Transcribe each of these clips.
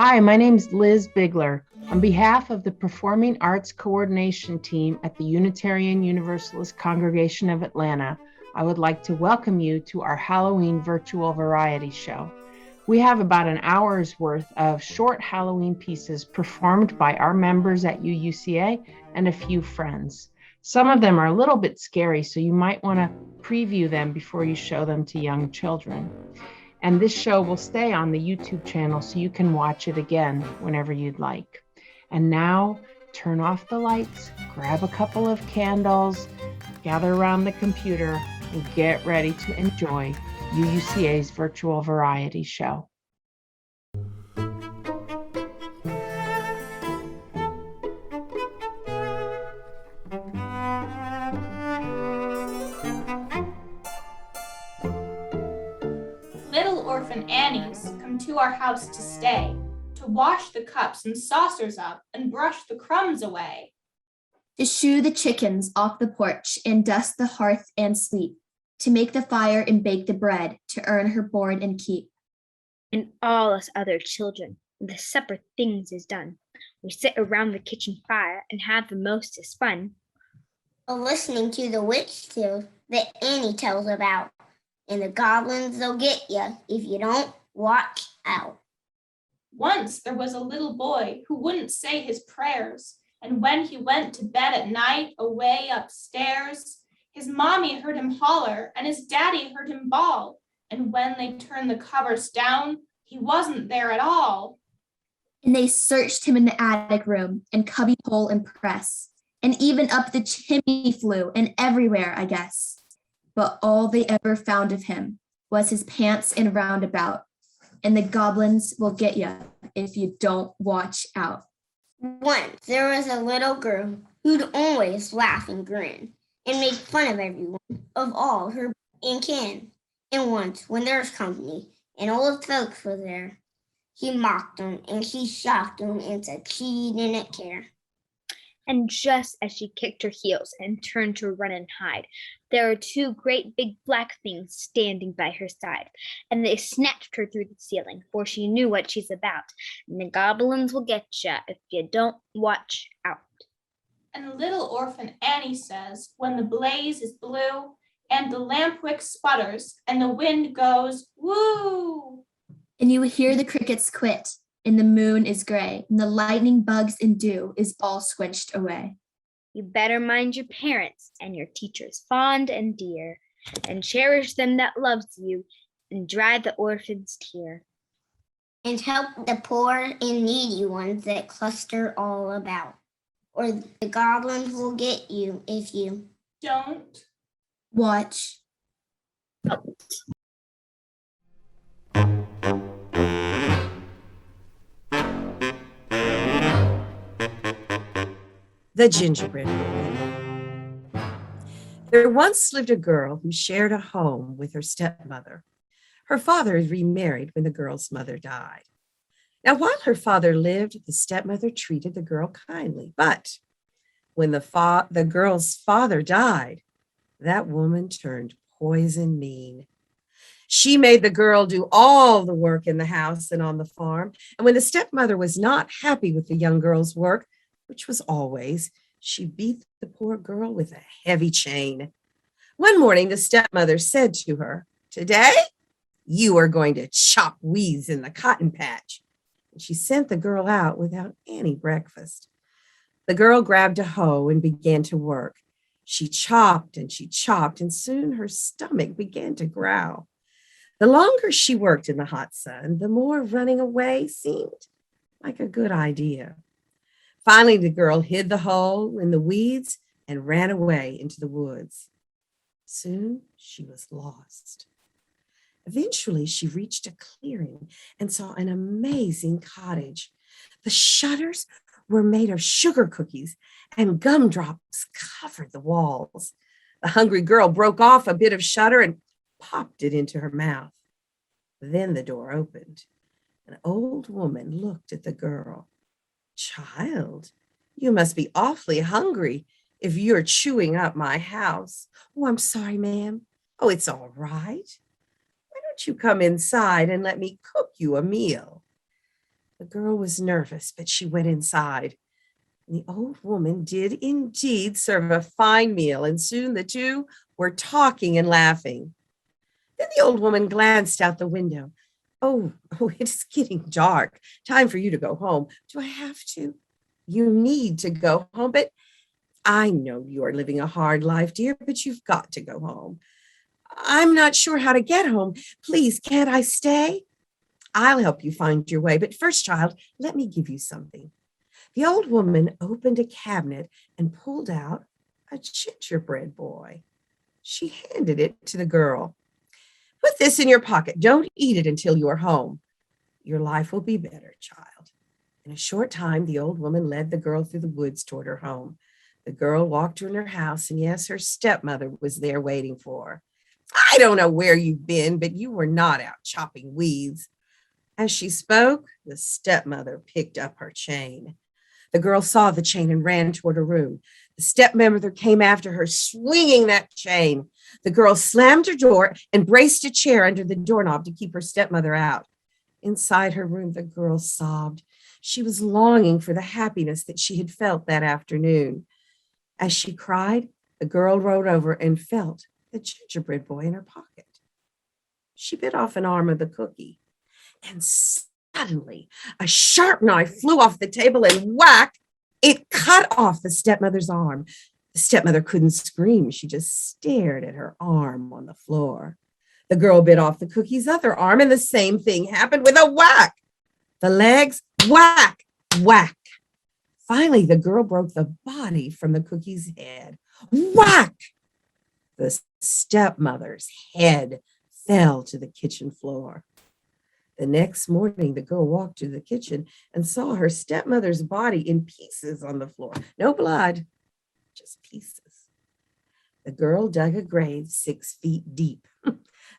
Hi, my name is Liz Bigler. On behalf of the Performing Arts Coordination Team at the Unitarian Universalist Congregation of Atlanta, I would like to welcome you to our Halloween virtual variety show. We have about an hour's worth of short Halloween pieces performed by our members at UUCA and a few friends. Some of them are a little bit scary, so you might want to preview them before you show them to young children. And this show will stay on the YouTube channel so you can watch it again whenever you'd like. And now, turn off the lights, grab a couple of candles, gather around the computer, and get ready to enjoy UUCA's virtual variety show. Little orphan Annies come to our house to stay, to wash the cups and saucers up and brush the crumbs away. To shoo the chickens off the porch and dust the hearth and sweep, to make the fire and bake the bread, to earn her board and keep. And all us other children, when the supper things is done, we sit around the kitchen fire and have the mostest fun. Listening to the witch tales that Annie tells about. And the goblins, they'll get you if you don't watch out. Once there was a little boy who wouldn't say his prayers, and when he went to bed at night away upstairs, his mommy heard him holler and his daddy heard him bawl, and when they turned the covers down, he wasn't there at all. And they searched him in the attic room and cubby hole and press, and even up the chimney flue and everywhere, I guess. But all they ever found of him was his pants and roundabout, and the goblins will get you if you don't watch out. Once there was a little girl who'd always laugh and grin and make fun of everyone, of all her and kin. And once, when there was company and old folks were there, he mocked them and she shocked them and said she didn't care. And just as she kicked her heels and turned to run and hide, there were two great big black things standing by her side, and they snatched her through the ceiling, for she knew what she's about, and the goblins will get you if you don't watch out. And little orphan Annie says, when the blaze is blue, and the lamp wick sputters, and the wind goes, woo! And you hear the crickets quit, and the moon is gray, and the lightning bugs and dew is all squenched away. You better mind your parents and your teachers fond and dear, and cherish them that loves you, and dry the orphan's tear. And help the poor and needy ones that cluster all about, or the goblins will get you if you don't watch out. The Gingerbread Man. There once lived a girl who shared a home with her stepmother. Her father had remarried when the girl's mother died. Now, while her father lived, the stepmother treated the girl kindly. But when the girl's father died, that woman turned poison mean. She made the girl do all the work in the house and on the farm. And when the stepmother was not happy with the young girl's work, which was always, she beat the poor girl with a heavy chain. One morning, the stepmother said to her, "Today, you are going to chop weeds in the cotton patch." And she sent the girl out without any breakfast. The girl grabbed a hoe and began to work. She chopped, and soon her stomach began to growl. The longer she worked in the hot sun, the more running away seemed like a good idea. Finally, the girl hid the hoe in the weeds and ran away into the woods. Soon she was lost. Eventually, she reached a clearing and saw an amazing cottage. The shutters were made of sugar cookies, and gumdrops covered the walls. The hungry girl broke off a bit of shutter and popped it into her mouth. Then the door opened. An old woman looked at the girl. "Child, you must be awfully hungry if you're chewing up my house." "Oh, I'm sorry, ma'am." "Oh, it's all right. Why don't you come inside and let me cook you a meal?" The girl was nervous, but she went inside. And the old woman did indeed serve a fine meal, and soon the two were talking and laughing. Then the old woman glanced out the window. Oh, it's getting dark. Time for you to go home. Do I have to? You need to go home, but I know you're living a hard life, dear, but you've got to go home. I'm not sure how to get home. Please, can't I stay? I'll help you find your way, but first, child, let me give you something. The old woman opened a cabinet and pulled out a gingerbread boy. She handed it to the girl. Put this in your pocket. Don't eat it until you are home. Your life will be better, child. In a short time, the old woman led the girl through the woods toward her home. The girl walked in her house, and yes, her stepmother was there waiting for her. I don't know where you've been, but you were not out chopping weeds. As she spoke, the stepmother picked up her chain. The girl saw the chain and ran toward her room. The stepmother came after her, swinging that chain. The girl slammed her door and braced a chair under the doorknob to keep her stepmother out. Inside her room, the girl sobbed. She was longing for the happiness that she had felt that afternoon. As she cried, the girl rolled over and felt the gingerbread boy in her pocket. She bit off an arm of the cookie, and suddenly a sharp knife flew off the table and whack, it cut off the stepmother's arm. The stepmother couldn't scream. She just stared at her arm on the floor. The girl bit off the cookie's other arm, and the same thing happened with a whack. The legs, whack, whack. Finally, the girl broke the body from the cookie's head. Whack! The stepmother's head fell to the kitchen floor. The next morning, the girl walked to the kitchen and saw her stepmother's body in pieces on the floor. No blood, just pieces. The girl dug a grave 6 feet deep.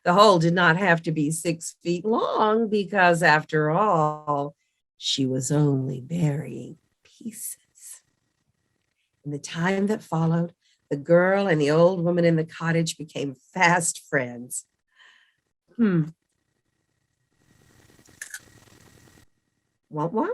The hole did not have to be 6 feet long because, after all, she was only burying pieces. In the time that followed, the girl and the old woman in the cottage became fast friends. Want one?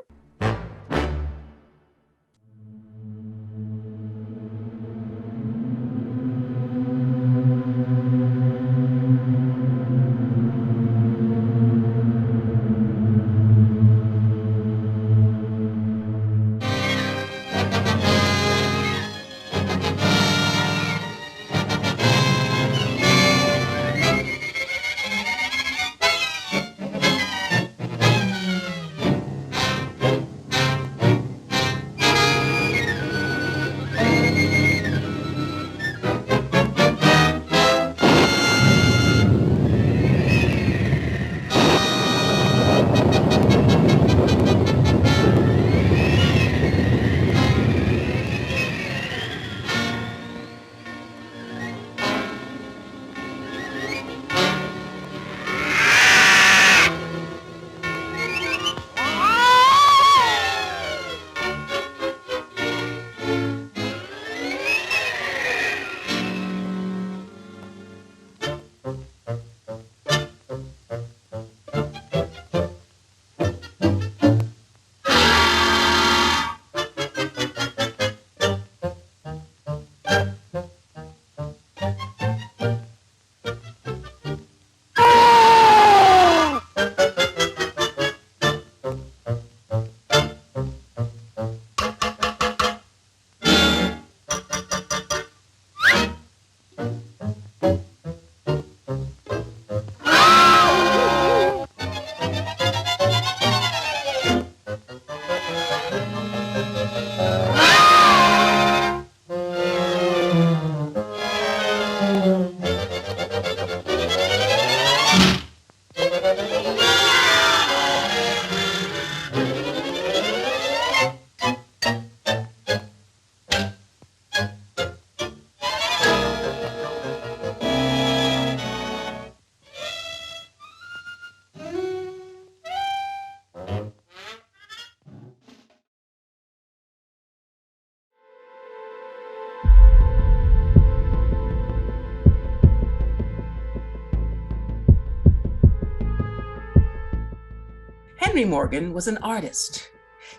Henry Morgan was an artist.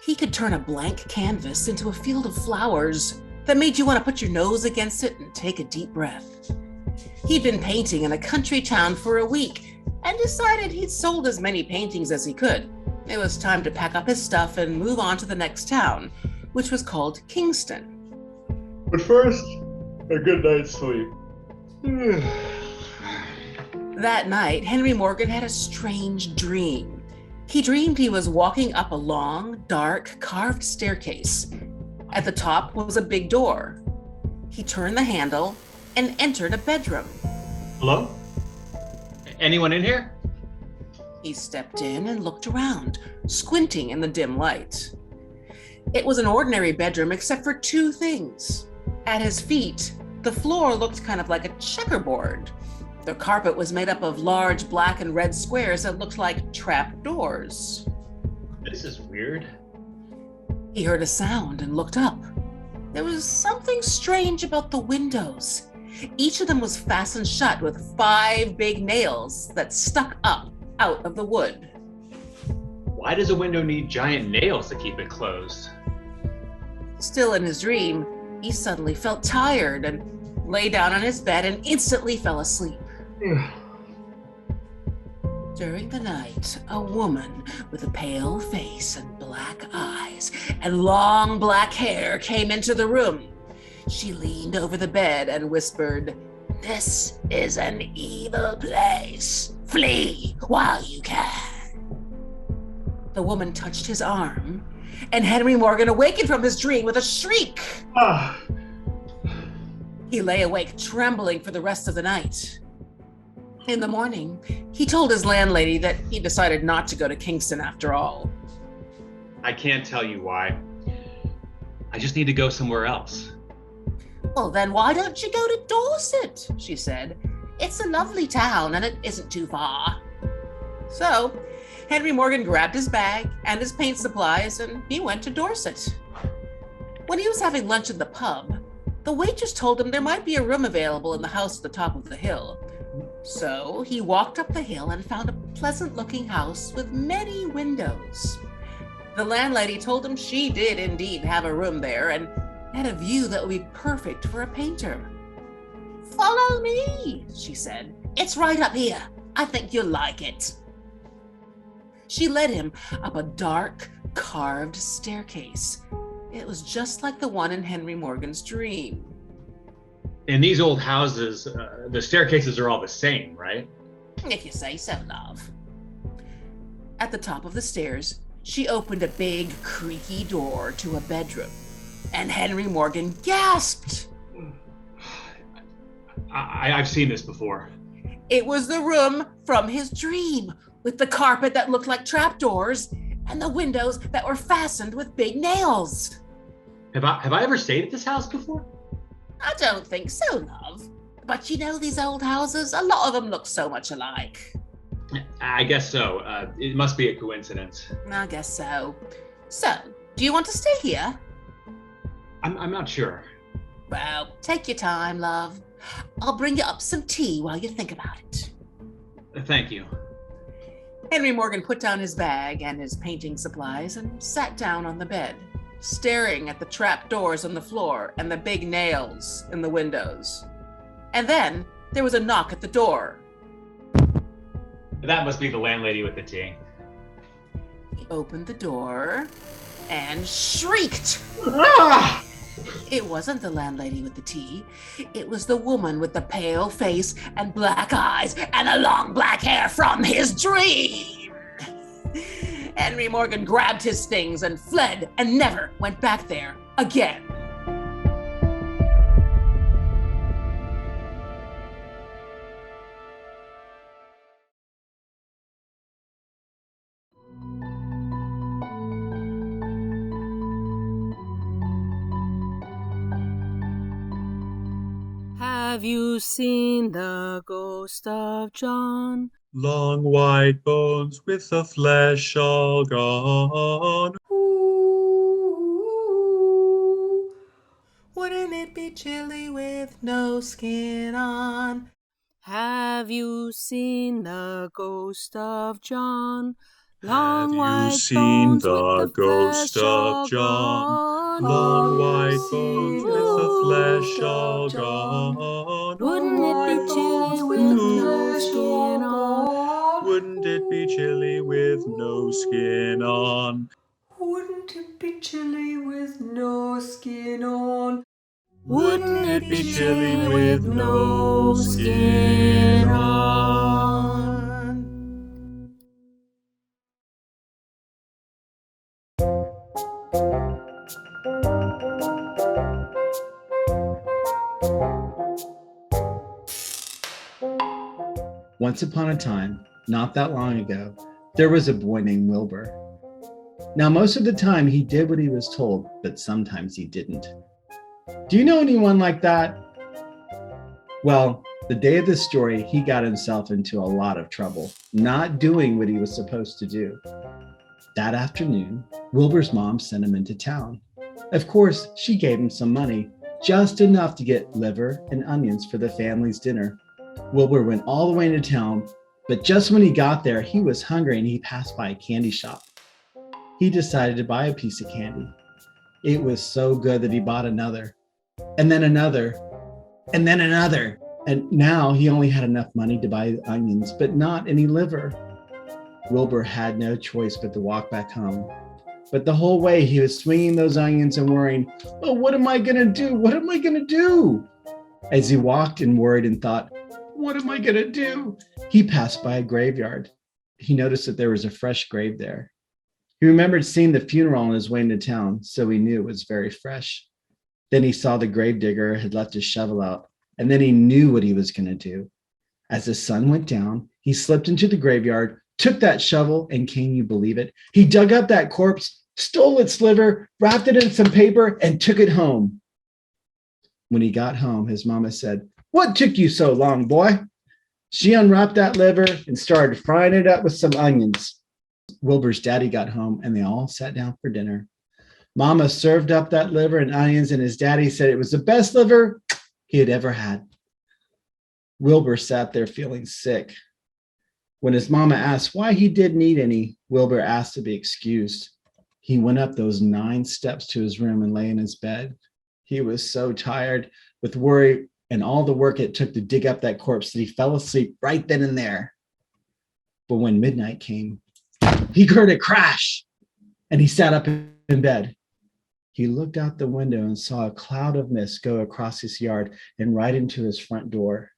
He could turn a blank canvas into a field of flowers that made you want to put your nose against it and take a deep breath. He'd been painting in a country town for a week and decided he'd sold as many paintings as he could. It was time to pack up his stuff and move on to the next town, which was called Kingston. But first, a good night's sleep. That night, Henry Morgan had a strange dream. He dreamed he was walking up a long, dark, carved staircase. At the top was a big door. He turned the handle and entered a bedroom. Hello? Anyone in here? He stepped in and looked around, squinting in the dim light. It was an ordinary bedroom except for two things. At his feet, the floor looked kind of like a checkerboard. The carpet was made up of large black and red squares that looked like trap doors. This is weird. He heard a sound and looked up. There was something strange about the windows. Each of them was fastened shut with 5 big nails that stuck up out of the wood. Why does a window need giant nails to keep it closed? Still in his dream, he suddenly felt tired and lay down on his bed and instantly fell asleep. During the night, a woman with a pale face and black eyes and long black hair came into the room. She leaned over the bed and whispered, "This is an evil place. Flee while you can." The woman touched his arm, and Henry Morgan awakened from his dream with a shriek. He lay awake, trembling for the rest of the night. In the morning, he told his landlady that he decided not to go to Kingston after all. I can't tell you why. I just need to go somewhere else. "Well, then why don't you go to Dorset?" she said. "It's a lovely town and it isn't too far." So, Henry Morgan grabbed his bag and his paint supplies and he went to Dorset. When he was having lunch in the pub, the waitress told him there might be a room available in the house at the top of the hill. So he walked up the hill and found a pleasant-looking house with many windows. The landlady told him she did indeed have a room there and had a view that would be perfect for a painter. "Follow me," she said. "It's right up here. I think you'll like it." She led him up a dark, carved staircase. It was just like the one in Henry Morgan's dream. In these old houses, the staircases are all the same, right? "If you say so, love." At the top of the stairs, she opened a big, creaky door to a bedroom, and Henry Morgan gasped. I've seen this before. It was the room from his dream, with the carpet that looked like trapdoors and the windows that were fastened with big nails. Have I ever stayed at this house before? "I don't think so, love. But you know these old houses, a lot of them look so much alike." I guess so. It must be a coincidence. "I guess so. So, do you want to stay here?" I'm not sure. "Well, take your time, love. I'll bring you up some tea while you think about it." Thank you. Henry Morgan put down his bag and his painting supplies and sat down on the bed, staring at the trap doors on the floor and the big nails in the windows. And then there was a knock at the door. That must be the landlady with the tea. He opened the door and shrieked. Ah! It wasn't the landlady with the tea. It was the woman with the pale face and black eyes and the long black hair from his dream. Henry Morgan grabbed his things and fled and never went back there again. Have you seen the ghost of John? Long white bones with the flesh all gone. Ooh, wouldn't it be chilly with no skin on? Have you seen the ghost of John? Long Have you white seen bones with the the ghost flesh all of John? gone. Long Oh, white bones with the flesh all gone. wouldn't it be chilly with no skin on? Wouldn't it be chilly with no skin on? Wouldn't it be chilly with no skin on? Wouldn't it be chilly with no skin on? Once upon a time, not that long ago, there was a boy named Wilbur. Now, most of the time he did what he was told, but sometimes he didn't. Do you know anyone like that? Well, the day of this story, he got himself into a lot of trouble, not doing what he was supposed to do. That afternoon, Wilbur's mom sent him into town. Of course, she gave him some money, just enough to get liver and onions for the family's dinner. Wilbur went all the way into town, but just when he got there, he was hungry and he passed by a candy shop. He decided to buy a piece of candy. It was so good that he bought another, and then another, and then another. And now he only had enough money to buy onions, but not any liver. Wilbur had no choice but to walk back home. But the whole way he was swinging those onions and worrying, oh, what am I gonna do? What am I gonna do? As he walked and worried and thought, what am I gonna do? He passed by a graveyard. He noticed that there was a fresh grave there. He remembered seeing the funeral on his way into town, so he knew it was very fresh. Then he saw the gravedigger had left his shovel out, and then he knew what he was gonna do. As the sun went down, he slipped into the graveyard, took that shovel, and can you believe it? He dug up that corpse, stole its liver, wrapped it in some paper, and took it home. When he got home, his mama said, what took you so long, boy? She unwrapped that liver and started frying it up with some onions. Wilbur's daddy got home and they all sat down for dinner. Mama served up that liver and onions, and his daddy said it was the best liver he had ever had. Wilbur sat there feeling sick. When his mama asked why he didn't eat any, Wilbur asked to be excused. He went up those 9 steps to his room and lay in his bed. He was so tired with worry and all the work it took to dig up that corpse that he fell asleep right then and there. But when midnight came, he heard a crash and he sat up in bed. He looked out the window and saw a cloud of mist go across his yard and right into his front door.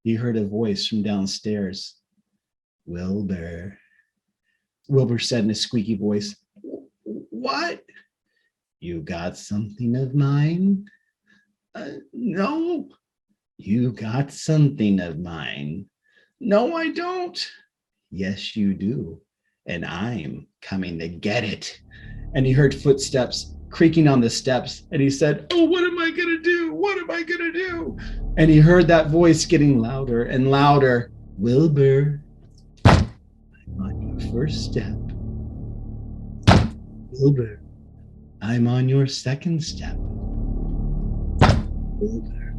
He heard a voice from downstairs. Wilbur. Wilbur said in a squeaky voice, what? You got something of mine? No. You got something of mine? No, I don't. Yes, you do. And I'm coming to get it. And he heard footsteps creaking on the steps. And he said, oh, what am I going to do? What am I going to do? And he heard that voice getting louder and louder. Wilbur, I'm on your first step. Wilbur, I'm on your second step. Wilbur,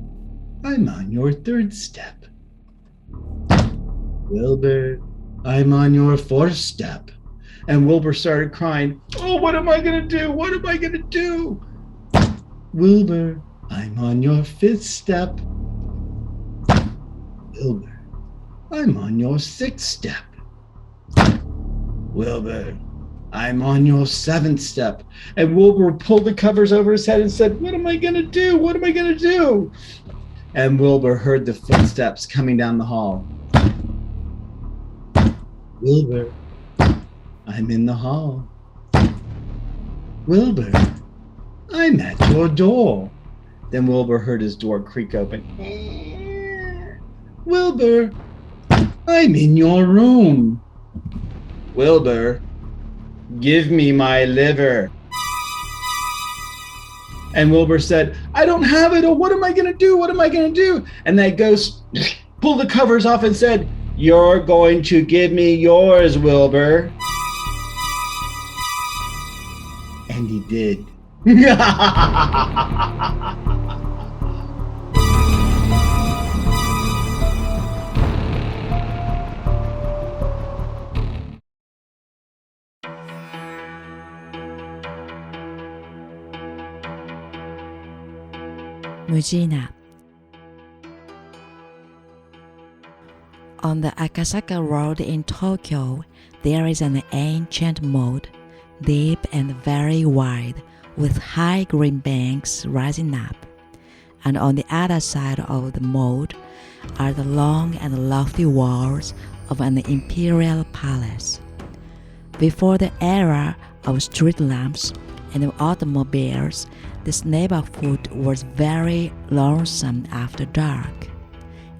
I'm on your third step. Wilbur, I'm on your fourth step. And Wilbur started crying, oh, what am I going to do? What am I going to do? Wilbur, I'm on your fifth step. Wilbur, I'm on your sixth step. Wilbur, I'm on your seventh step. And Wilbur pulled the covers over his head and said, what am I going to do? What am I going to do? And Wilbur heard the footsteps coming down the hall. Wilbur, I'm in the hall. Wilbur, I'm at your door. Then Wilbur heard his door creak open. Wilbur, I'm in your room. Wilbur, give me my liver. And Wilbur said, I don't have it. Oh, what am I going to do? What am I going to do? And that ghost pulled the covers off and said, you're going to give me yours, Wilbur. And he did. Mujina. On the Akasaka Road in Tokyo, there is an ancient moat, deep and very wide, with high green banks rising up. And on the other side of the moat are the long and lofty walls of an imperial palace. Before the era of street lamps and automobiles, this neighborhood was very lonesome after dark,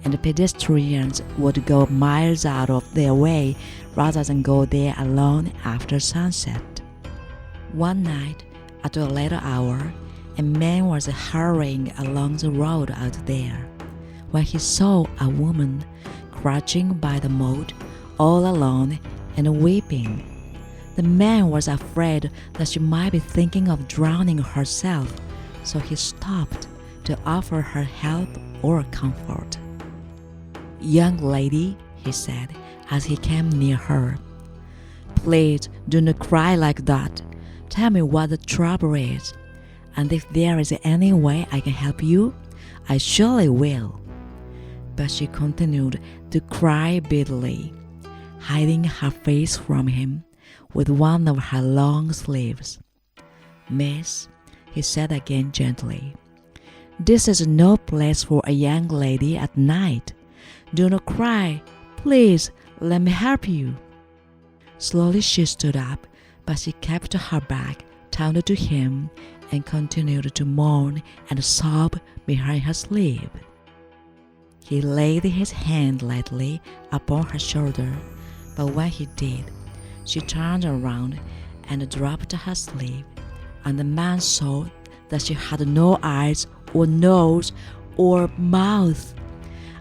and the pedestrians would go miles out of their way rather than go there alone after sunset. One night, at a later hour, a man was hurrying along the road out there when he saw a woman crouching by the moat all alone and weeping. The man was afraid that she might be thinking of drowning herself, so he stopped to offer her help or comfort. "Young lady," he said as he came near her, "please do not cry like that. Tell me what the trouble is, and if there is any way I can help you, I surely will." But she continued to cry bitterly, hiding her face from him with one of her long sleeves. "Miss," he said again gently, "this is no place for a young lady at night. Do not cry. Please, let me help you." Slowly she stood up, but she kept her back turned to him and continued to moan and sob behind her sleeve. He laid his hand lightly upon her shoulder, but when he did, she turned around and dropped her sleeve, and the man saw that she had no eyes or nose or mouth,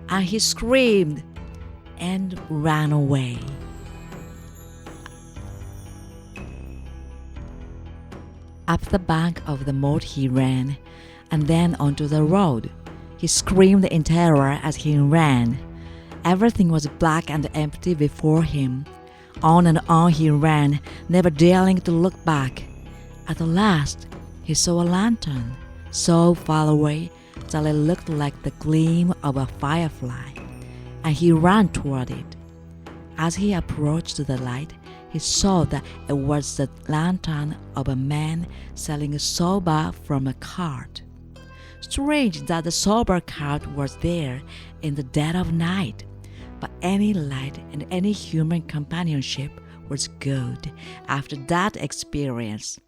and he screamed and ran away. Up the bank of the moat he ran, and then onto the road. He screamed in terror as he ran. Everything was black and empty before him. On and on he ran, never daring to look back. At last, he saw a lantern, so far away that it looked like the gleam of a firefly, and he ran toward it. As he approached the light, he saw that it was the lantern of a man selling soba from a cart. Strange that the soba cart was there in the dead of night, but any light and any human companionship was good after that experience.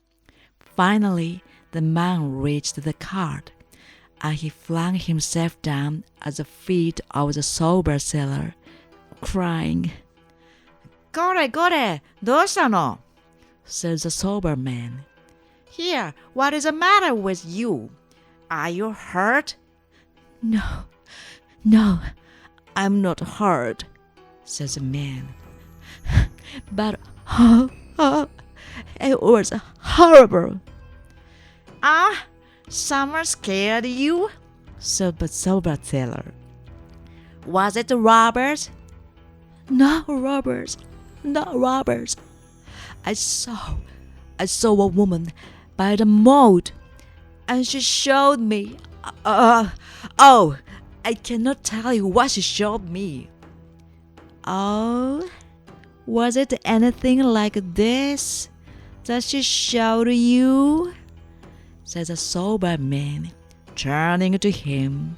Finally, the man reached the cart, and he flung himself down at the feet of the soba seller, crying, "Kore, kore, どうしたの?" said the sober man. "Here, what is the matter with you? Are you hurt?" No, I'm not hurt," says the man. "But it was horrible." Someone scared you?" said the soba seller. "Was it the robbers?" "No robbers, not robbers. I saw a woman by the moat, and she showed me. I cannot tell you what she showed me." "Oh, was it anything like this that she showed you?" says a sober man, turning to him,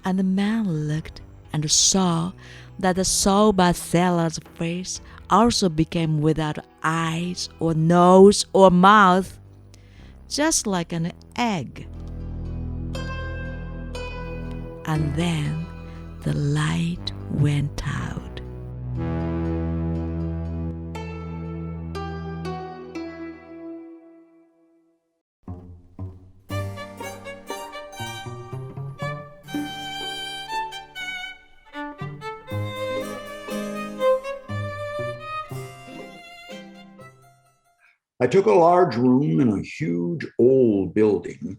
and the man looked and saw that the soba seller's face also became without eyes or nose or mouth, just like an egg. And then the light went out. I took a large room in a huge old building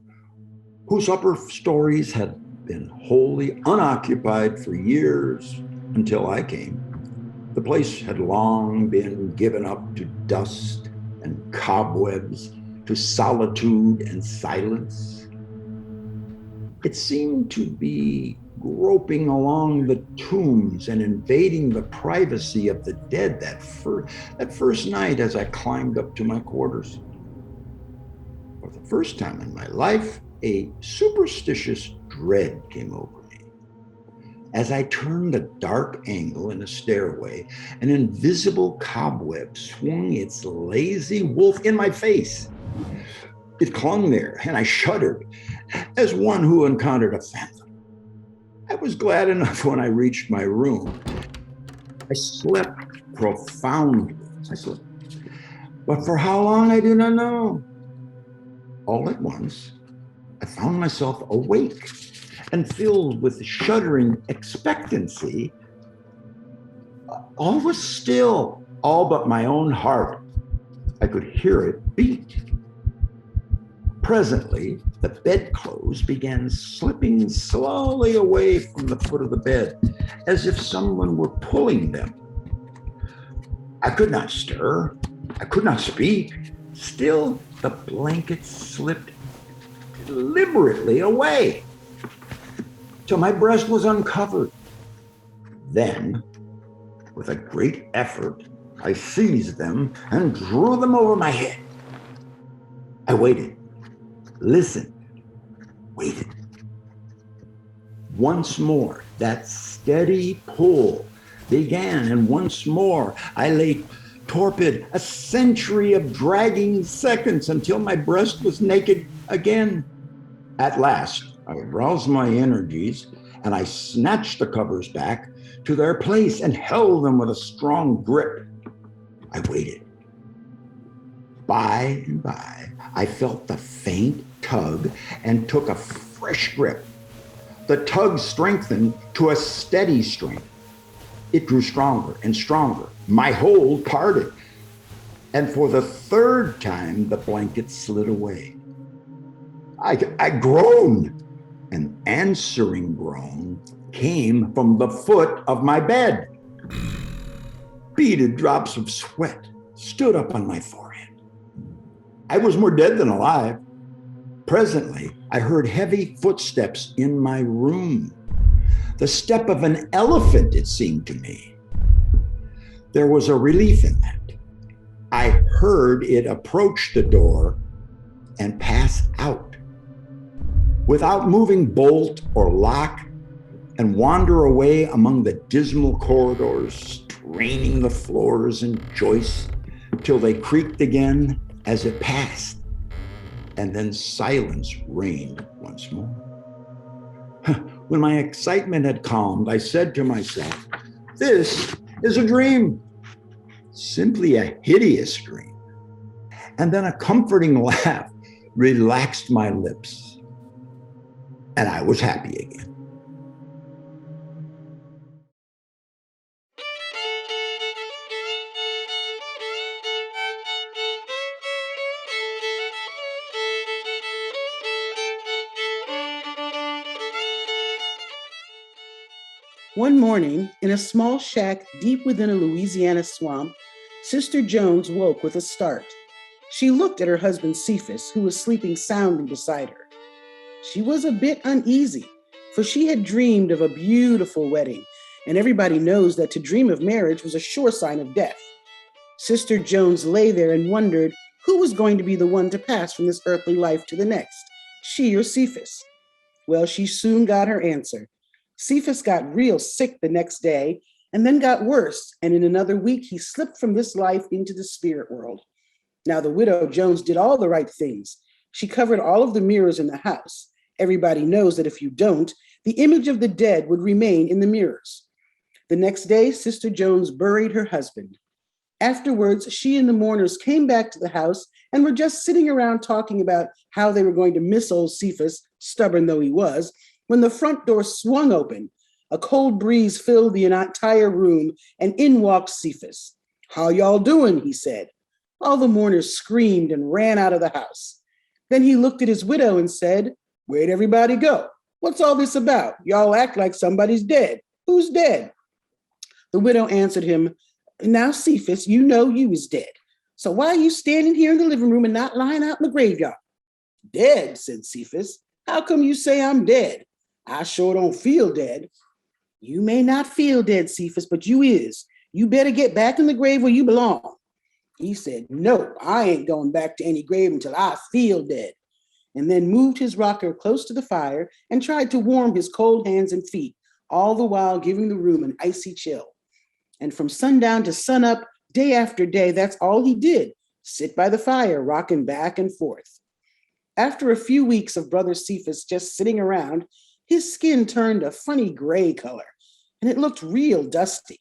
whose upper stories had been wholly unoccupied for years until I came. The place had long been given up to dust and cobwebs, to solitude and silence. It seemed to be groping along the tombs and invading the privacy of the dead that first night as I climbed up to my quarters. For the first time in my life, a superstitious dread came over me. As I turned a dark angle in a stairway, an invisible cobweb swung its lazy wolf in my face. It clung there, and I shuddered as one who encountered a phantom. I was glad enough when I reached my room. I slept profoundly. But for how long, I do not know. All at once, I found myself awake and filled with shuddering expectancy. All was still, all but my own heart. I could hear it beat. Presently, the bedclothes began slipping slowly away from the foot of the bed, as if someone were pulling them. I could not stir. I could not speak. Still, the blanket slipped deliberately away till my breast was uncovered. Then, with a great effort, I seized them and drew them over my head. I waited, listened, waited. Once more, that steady pull began, and once more I lay torpid, a century of dragging seconds until my breast was naked again. At last, I aroused my energies and I snatched the covers back to their place and held them with a strong grip. I waited. By and by, I felt the faint tug and took a fresh grip. The tug strengthened to a steady strength. It grew stronger and stronger. My hold parted. And for the third time, the blanket slid away. I groaned. An answering groan came from the foot of my bed. Beaded drops of sweat stood up on my forehead. I was more dead than alive. Presently, I heard heavy footsteps in my room. The step of an elephant, it seemed to me. There was a relief in that. I heard it approach the door and pass out without moving bolt or lock and wander away among the dismal corridors, straining the floors and joists till they creaked again as it passed. And then silence reigned once more. When my excitement had calmed, I said to myself, this is a dream, simply a hideous dream. And then a comforting laugh relaxed my lips, and I was happy again. One morning, in a small shack deep within a Louisiana swamp, Sister Jones woke with a start. She looked at her husband Cephas, who was sleeping soundly beside her. She was a bit uneasy, for she had dreamed of a beautiful wedding, and everybody knows that to dream of marriage was a sure sign of death. Sister Jones lay there and wondered who was going to be the one to pass from this earthly life to the next, she or Cephas. Well, she soon got her answer. Cephas got real sick the next day and then got worse, and in another week he slipped from this life into the spirit world. Now the widow Jones did all the right things. She covered all of the mirrors in the house. Everybody knows that if you don't, the image of the dead would remain in the mirrors. The next day, Sister Jones buried her husband. Afterwards, she and the mourners came back to the house and were just sitting around talking about how they were going to miss old Cephas, stubborn though he was, when the front door swung open. A cold breeze filled the entire room, and in walked Cephas. "How y'all doing?" he said. All the mourners screamed and ran out of the house. Then he looked at his widow and said, "Where'd everybody go? What's all this about? Y'all act like somebody's dead. Who's dead?" The widow answered him, "Now, Cephas, you know you was dead. So why are you standing here in the living room and not lying out in the graveyard?" "Dead," said Cephas. How come you say I'm dead? I sure don't feel dead. You may not feel dead, Cephas, but you is. You better get back in the grave where you belong. He said, no, I ain't going back to any grave until I feel dead, and then moved his rocker close to the fire and tried to warm his cold hands and feet, all the while giving the room an icy chill. And from sundown to sunup, day after day, that's all he did, sit by the fire, rocking back and forth. After a few weeks of Brother Cephas just sitting around, his skin turned a funny gray color, and it looked real dusty.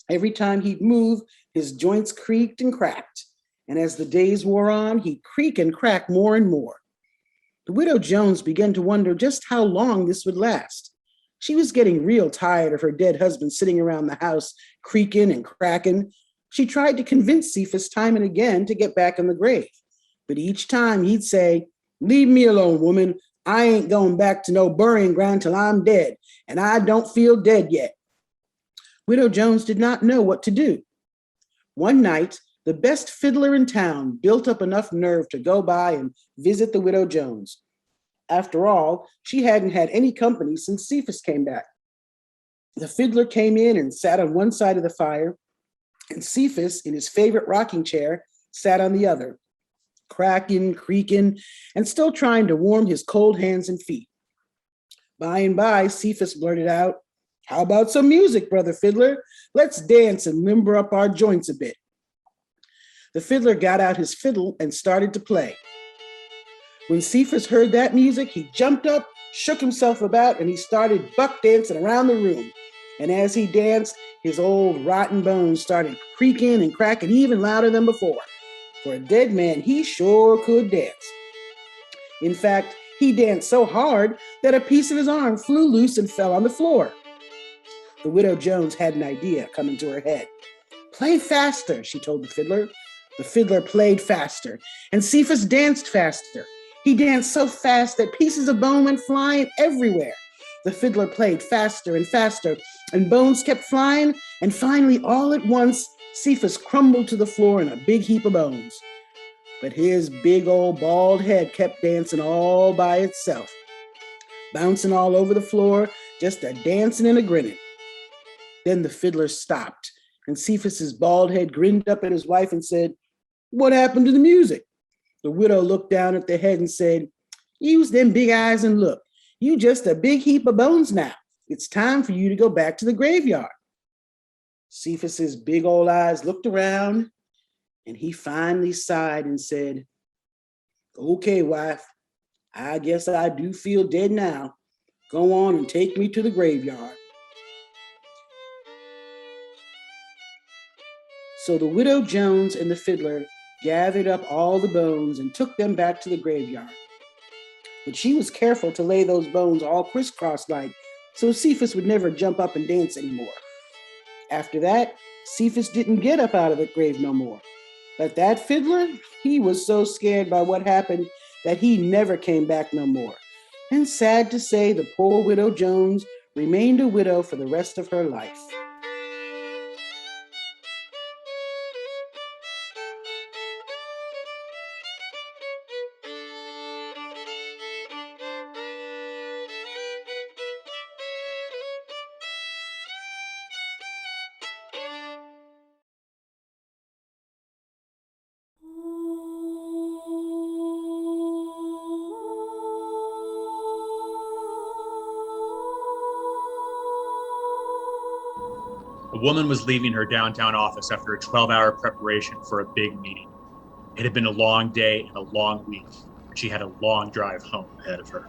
Every time he'd move, his joints creaked and cracked, and as the days wore on, he'd creak and crack more and more. The widow Jones began to wonder just how long this would last. She was getting real tired of her dead husband sitting around the house, creaking and cracking. She tried to convince Cephas time and again to get back in the grave, but each time he'd say, leave me alone, woman. I ain't going back to no burying ground till I'm dead, and I don't feel dead yet. Widow Jones did not know what to do. One night, the best fiddler in town built up enough nerve to go by and visit the widow Jones. After all, she hadn't had any company since Cephas came back. The fiddler came in and sat on one side of the fire, and Cephas, in his favorite rocking chair, sat on the other, cracking, creaking, and still trying to warm his cold hands and feet. By and by, Cephas blurted out, how about some music, brother fiddler? Let's dance and limber up our joints a bit. The fiddler got out his fiddle and started to play. When Cephas heard that music, he jumped up, shook himself about, and he started buck dancing around the room. And as he danced, his old rotten bones started creaking and cracking even louder than before. For a dead man, he sure could dance. In fact, he danced so hard that a piece of his arm flew loose and fell on the floor. The widow Jones had an idea come into her head. Play faster, she told the fiddler. The fiddler played faster, and Cephas danced faster. He danced so fast that pieces of bone went flying everywhere. The fiddler played faster and faster, and bones kept flying, and finally, all at once, Cephas crumbled to the floor in a big heap of bones. But his big old bald head kept dancing all by itself, bouncing all over the floor, just a dancing and a grinning. Then the fiddler stopped, and Cephas's bald head grinned up at his wife and said, what happened to the music? The widow looked down at the head and said, use them big eyes and look. You just a big heap of bones now. It's time for you to go back to the graveyard. Cephas's big old eyes looked around, and he finally sighed and said, okay, wife, I guess I do feel dead now. Go on and take me to the graveyard. So the widow Jones and the fiddler gathered up all the bones and took them back to the graveyard. But she was careful to lay those bones all crisscross-like, so Cephas would never jump up and dance anymore. After that, Cephas didn't get up out of the grave no more. But that fiddler, he was so scared by what happened that he never came back no more. And sad to say, the poor widow Jones remained a widow for the rest of her life. A woman was leaving her downtown office after a 12-hour preparation for a big meeting. It had been a long day and a long week, and she had a long drive home ahead of her.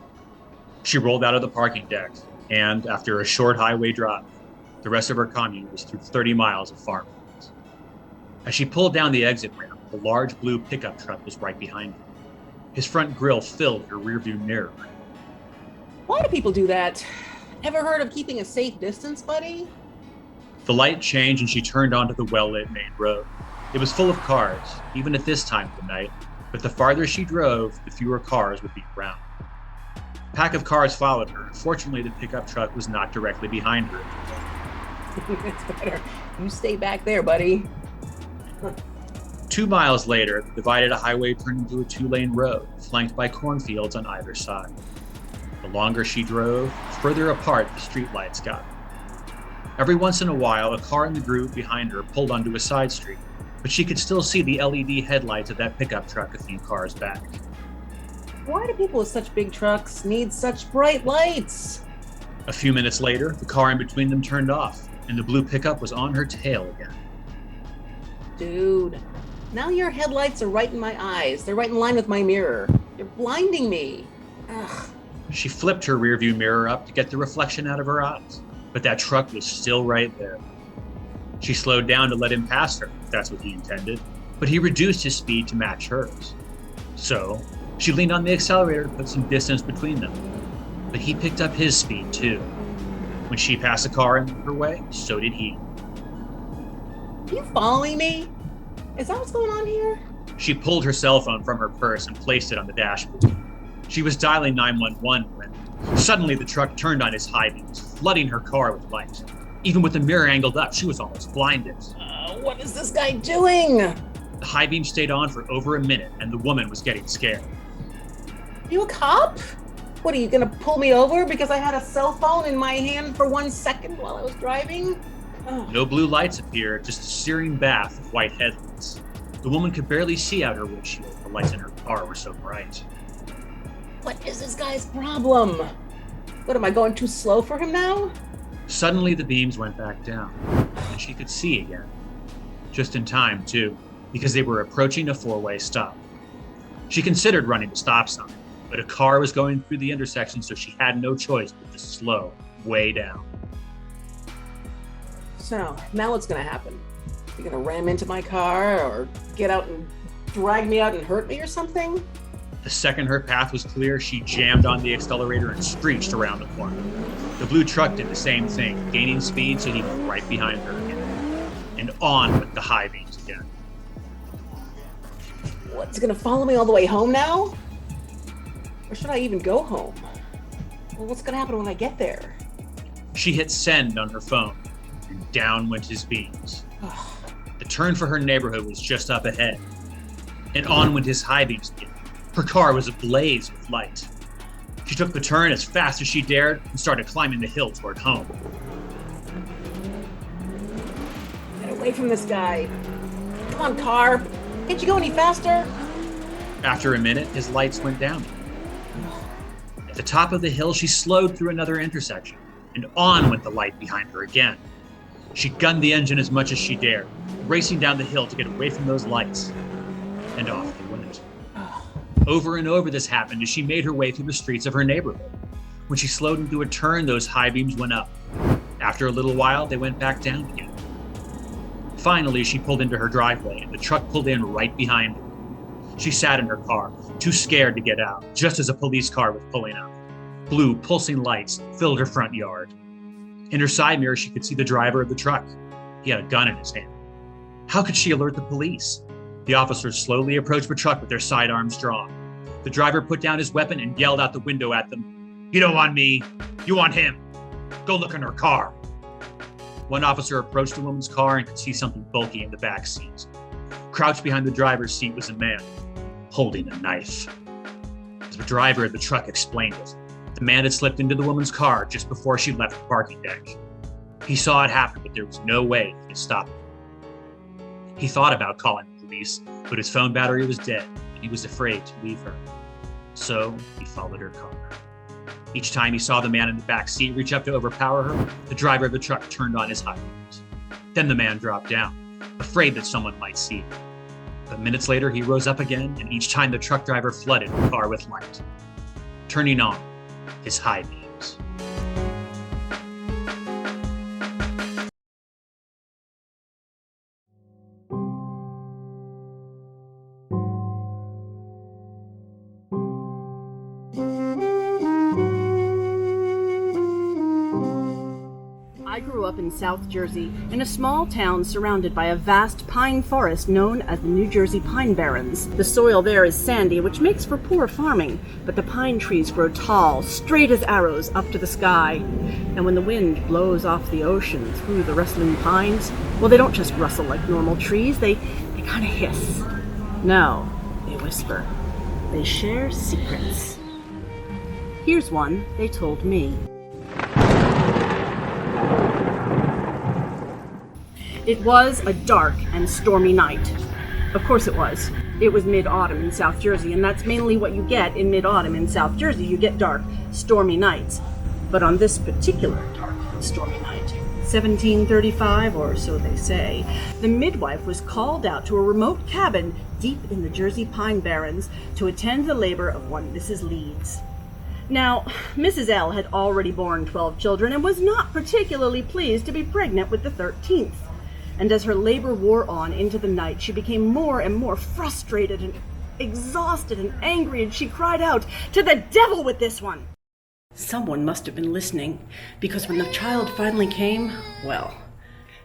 She rolled out of the parking deck, and after a short highway drive, the rest of her commute was through 30 miles of farmlands. As she pulled down the exit ramp, a large blue pickup truck was right behind her. His front grille filled her rearview mirror. Why do people do that? Ever heard of keeping a safe distance, buddy? The light changed and she turned onto the well-lit main road. It was full of cars, even at this time of the night, but the farther she drove, the fewer cars would be around. A pack of cars followed her. Fortunately, the pickup truck was not directly behind her. It's better. You stay back there, buddy. 2 miles later, the divided highway turned into a 2-lane road, flanked by cornfields on either side. The longer she drove, the further apart the streetlights got. Every once in a while, a car in the group behind her pulled onto a side street, but she could still see the LED headlights of that pickup truck a few cars back. Why do people with such big trucks need such bright lights? A few minutes later, the car in between them turned off, and the blue pickup was on her tail again. Dude, now your headlights are right in my eyes. They're right in line with my mirror. You're blinding me. Ugh. She flipped her rearview mirror up to get the reflection out of her eyes, but that truck was still right there. She slowed down to let him pass her, if that's what he intended, but he reduced his speed to match hers. So, she leaned on the accelerator to put some distance between them, but he picked up his speed too. When she passed a car in her way, so did he. Are you following me? Is that what's going on here? She pulled her cell phone from her purse and placed it on the dashboard. She was dialing 911 when suddenly the truck turned on its high beams, flooding her car with light. Even with the mirror angled up, she was almost blinded. What is this guy doing? The high beam stayed on for over a minute, and the woman was getting scared. Are you a cop? What, are you gonna pull me over because I had a cell phone in my hand for 1 second while I was driving? Oh. No blue lights appeared, just a searing bath of white headlights. The woman could barely see out her windshield. The lights in her car were so bright. What is this guy's problem? What, am I going too slow for him now? Suddenly the beams went back down, and she could see again. Just in time, too, because they were approaching a 4-way stop. She considered running the stop sign, but a car was going through the intersection, so she had no choice but to slow way down. So, now what's gonna happen? You gonna ram into my car or get out and drag me out and hurt me or something? The second her path was clear, she jammed on the accelerator and screeched around the corner. The blue truck did the same thing, gaining speed so he was right behind her again. And on with the high beams again. What's gonna follow me all the way home now? Or should I even go home? Well, what's gonna happen when I get there? She hit send on her phone, and down went his beams. The turn for her neighborhood was just up ahead, and on went his high beams again. Her car was ablaze with light. She took the turn as fast as she dared and started climbing the hill toward home. Get away from this guy. Come on, car. Can't you go any faster? After a minute, his lights went down. At the top of the hill, she slowed through another intersection, and on went the light behind her again. She gunned the engine as much as she dared, racing down the hill to get away from those lights. And off they went. Over and over this happened as she made her way through the streets of her neighborhood. When she slowed into a turn, those high beams went up. After a little while, they went back down again. Finally, she pulled into her driveway, and the truck pulled in right behind her. She sat in her car, too scared to get out, just as a police car was pulling up. Blue, pulsing lights filled her front yard. In her side mirror, she could see the driver of the truck. He had a gun in his hand. How could she alert the police? The officers slowly approached the truck with their sidearms drawn. The driver put down his weapon and yelled out the window at them. "You don't want me, you want him. Go look in her car." One officer approached the woman's car and could see something bulky in the back seat. Crouched behind the driver's seat was a man, holding a knife. As the driver of the truck explained it, the man had slipped into the woman's car just before she left the parking deck. He saw it happen, but there was no way he could stop it. He thought about calling the police, but his phone battery was dead, and he was afraid to leave her. So he followed her car. Each time he saw the man in the back seat reach up to overpower her, the driver of the truck turned on his high beams. Then the man dropped down, afraid that someone might see him. But minutes later, he rose up again, and each time the truck driver flooded the car with light, turning on his high beams. I grew up in South Jersey, in a small town surrounded by a vast pine forest known as the New Jersey Pine Barrens. The soil there is sandy, which makes for poor farming, but the pine trees grow tall, straight as arrows up to the sky. And when the wind blows off the ocean through the rustling pines, well, they don't just rustle like normal trees, they They kind of hiss. No, they whisper. They share secrets. Here's one they told me. It was a dark and stormy night. Of course it was. It was mid-autumn in South Jersey, and that's mainly what you get in mid-autumn in South Jersey. You get dark, stormy nights. But on this particular dark and stormy night, 1735, or so they say, the midwife was called out to a remote cabin deep in the Jersey Pine Barrens to attend the labor of one Mrs. Leeds. Now, Mrs. L had already borne 12 children and was not particularly pleased to be pregnant with the 13th. And as her labor wore on into the night, she became more and more frustrated and exhausted and angry, and she cried out, "To the devil with this one!" Someone must have been listening, because when the child finally came, well,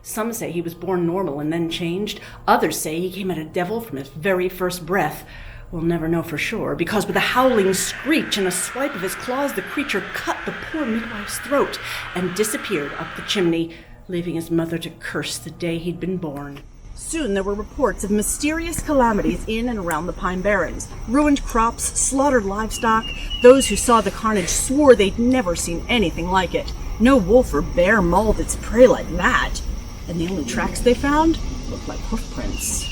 some say he was born normal and then changed. Others say he came at a devil from his very first breath. We'll never know for sure, because with a howling screech and a swipe of his claws, the creature cut the poor midwife's throat and disappeared up the chimney, leaving his mother to curse the day he'd been born. Soon there were reports of mysterious calamities in and around the Pine Barrens. Ruined crops, slaughtered livestock. Those who saw the carnage swore they'd never seen anything like it. No wolf or bear mauled its prey like that. And the only tracks they found looked like hoofprints.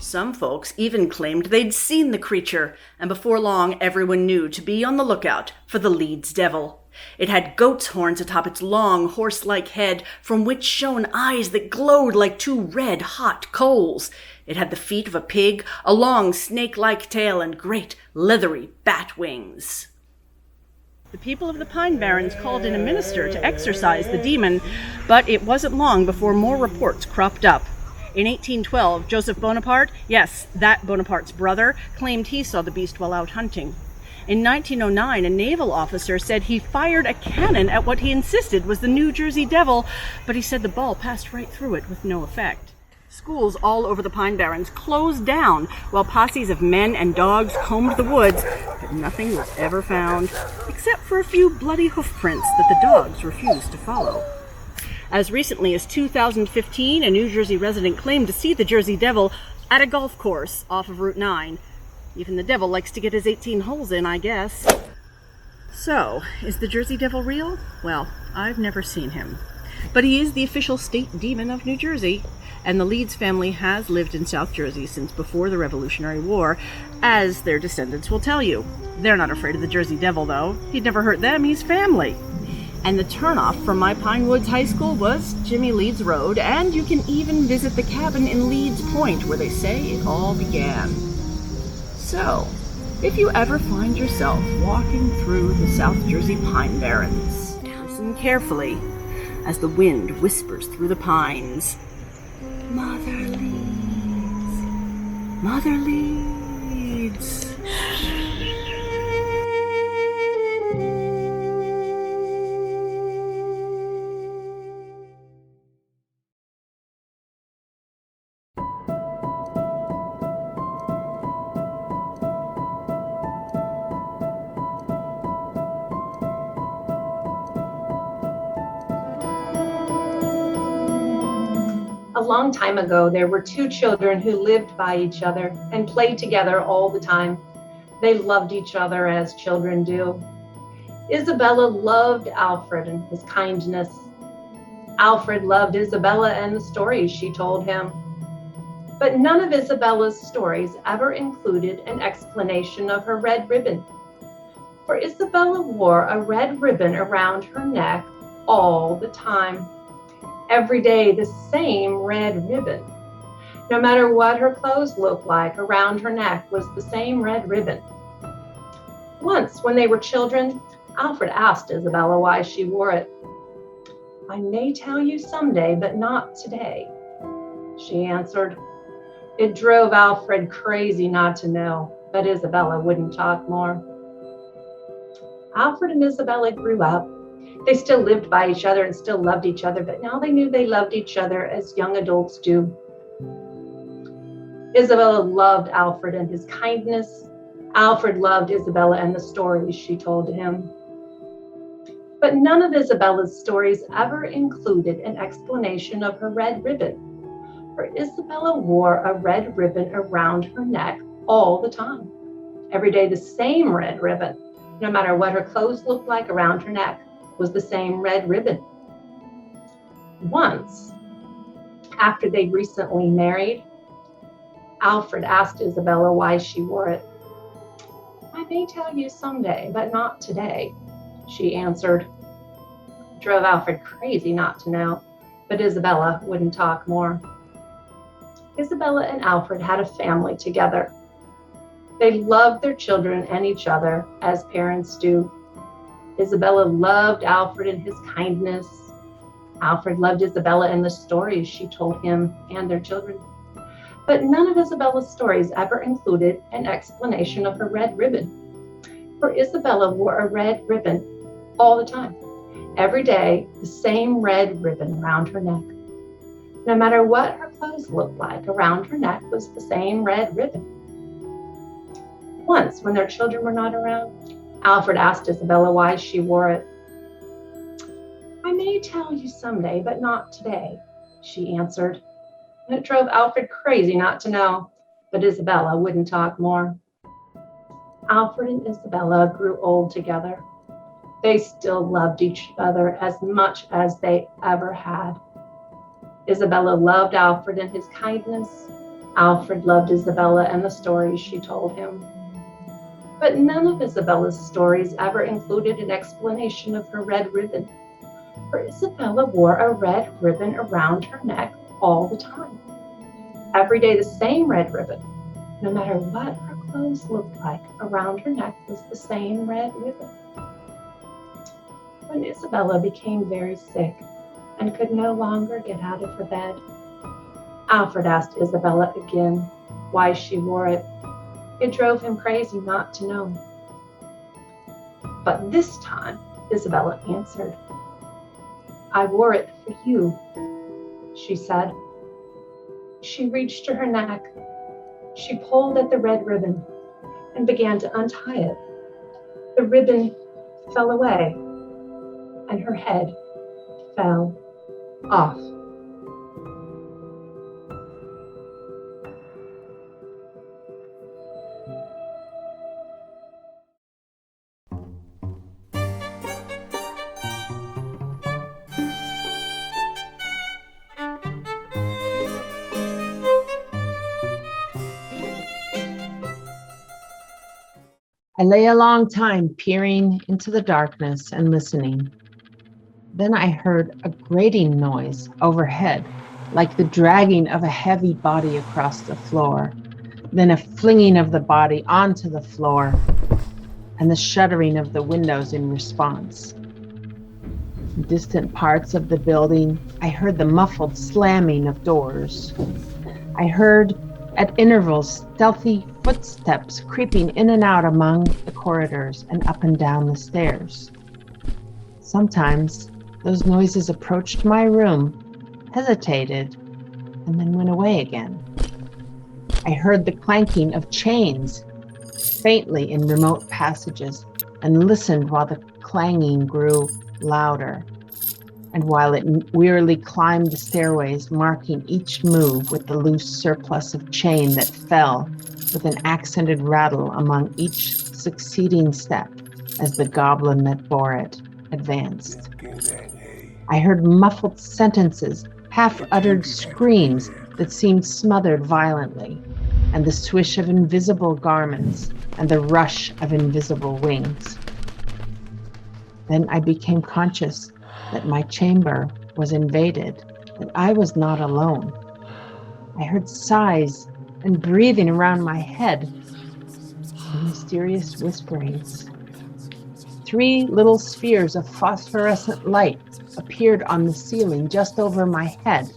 Some folks even claimed they'd seen the creature, and before long everyone knew to be on the lookout for the Leeds Devil. It had goat's horns atop its long, horse-like head, from which shone eyes that glowed like two red-hot coals. It had the feet of a pig, a long, snake-like tail, and great, leathery bat wings. The people of the Pine Barrens called in a minister to exorcise the demon, but it wasn't long before more reports cropped up. In 1812, Joseph Bonaparte, yes, that Bonaparte's brother, claimed he saw the beast while out hunting. In 1909, a naval officer said he fired a cannon at what he insisted was the New Jersey Devil, but he said the ball passed right through it with no effect. Schools all over the Pine Barrens closed down while posses of men and dogs combed the woods, but nothing was ever found, except for a few bloody hoofprints that the dogs refused to follow. As recently as 2015, a New Jersey resident claimed to see the Jersey Devil at a golf course off of Route 9. Even the devil likes to get his 18 holes in, I guess. So, is the Jersey Devil real? Well, I've never seen him. But he is the official state demon of New Jersey, and the Leeds family has lived in South Jersey since before the Revolutionary War, as their descendants will tell you. They're not afraid of the Jersey Devil, though. He'd never hurt them, he's family. And the turnoff from my Pine Woods High School was Jimmy Leeds Road, and you can even visit the cabin in Leeds Point, where they say it all began. So, if you ever find yourself walking through the South Jersey Pine Barrens, listen carefully as the wind whispers through the pines. Mother Leeds, Mother Leeds. A long time ago, there were two children who lived by each other and played together all the time. They loved each other as children do. Isabella loved Alfred and his kindness. Alfred loved Isabella and the stories she told him. But none of Isabella's stories ever included an explanation of her red ribbon. For Isabella wore a red ribbon around her neck all the time. Every day, the same red ribbon. No matter what her clothes looked like, around her neck was the same red ribbon. Once, when they were children, Alfred asked Isabella why she wore it. "I may tell you someday, but not today," she answered. It drove Alfred crazy not to know, but Isabella wouldn't talk more. Alfred and Isabella grew up. They still lived by each other and still loved each other, but now they knew they loved each other as young adults do. Isabella loved Alfred and his kindness. Alfred loved Isabella and the stories she told him. But none of Isabella's stories ever included an explanation of her red ribbon. for Isabella wore a red ribbon around her neck all the time. Every day, the same red ribbon, no matter what her clothes looked like around her neck, was the same red ribbon. Once, after they'd recently married, Alfred asked Isabella why she wore it. "I may tell you someday, but not today," she answered. It drove Alfred crazy not to know, but Isabella wouldn't talk more. Isabella and Alfred had a family together. They loved their children and each other as parents do. Isabella loved Alfred and his kindness. Alfred loved Isabella and the stories she told him and their children. But none of Isabella's stories ever included an explanation of her red ribbon. For Isabella wore a red ribbon all the time. Every day, the same red ribbon around her neck. No matter what her clothes looked like, around her neck was the same red ribbon. Once, when their children were not around, Alfred asked Isabella why she wore it. "I may tell you someday, but not today," she answered. And it drove Alfred crazy not to know, but Isabella wouldn't talk more. Alfred and Isabella grew old together. They still loved each other as much as they ever had. Isabella loved Alfred and his kindness. Alfred loved Isabella and the stories she told him. But none of Isabella's stories ever included an explanation of her red ribbon. For Isabella wore a red ribbon around her neck all the time. Every day, the same red ribbon. No matter what her clothes looked like, around her neck was the same red ribbon. When Isabella became very sick and could no longer get out of her bed, Alfred asked Isabella again why she wore it. It drove him crazy not to know. But this time, Isabella answered. "I wore it for you," she said. She reached to her neck. She pulled at the red ribbon and began to untie it. The ribbon fell away, and her head fell off. I lay a long time peering into the darkness and listening. Then I heard a grating noise overhead, like the dragging of a heavy body across the floor, then a flinging of the body onto the floor, and the shuttering of the windows in response. In distant parts of the building, I heard the muffled slamming of doors. I heard, at intervals, stealthy footsteps creeping in and out among the corridors and up and down the stairs. Sometimes those noises approached my room, hesitated, and then went away again. I heard the clanking of chains faintly in remote passages and listened while the clanging grew louder, and while it wearily climbed the stairways, marking each move with the loose surplus of chain that fell with an accented rattle among each succeeding step as the goblin that bore it advanced. I heard muffled sentences, half-uttered screams that seemed smothered violently, and the swish of invisible garments and the rush of invisible wings. Then I became conscious that my chamber was invaded, that I was not alone. I heard sighs and breathing around my head, and mysterious whisperings. 3 little spheres of phosphorescent light appeared on the ceiling just over my head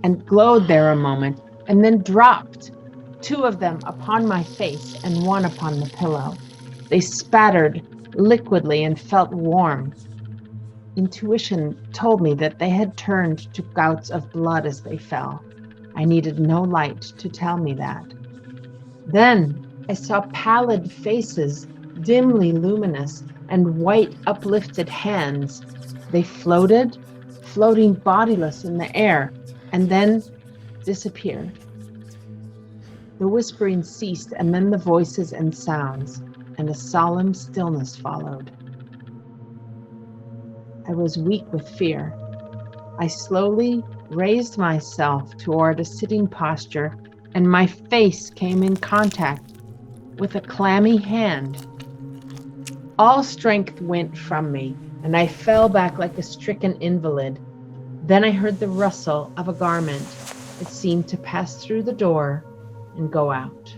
and glowed there a moment and then dropped, 2 of them upon my face and 1 upon the pillow. They spattered liquidly and felt warm. Intuition told me that they had turned to gouts of blood as they fell. I needed no light to tell me that. Then I saw pallid faces, dimly luminous, and white uplifted hands. They floated, floating bodiless in the air, and then disappeared. The whispering ceased, and then the voices and sounds, and a solemn stillness followed. I was weak with fear. I slowly raised myself toward a sitting posture, and my face came in contact with a clammy hand. All strength went from me, and I fell back like a stricken invalid. Then I heard the rustle of a garment. It seemed to pass through the door and go out.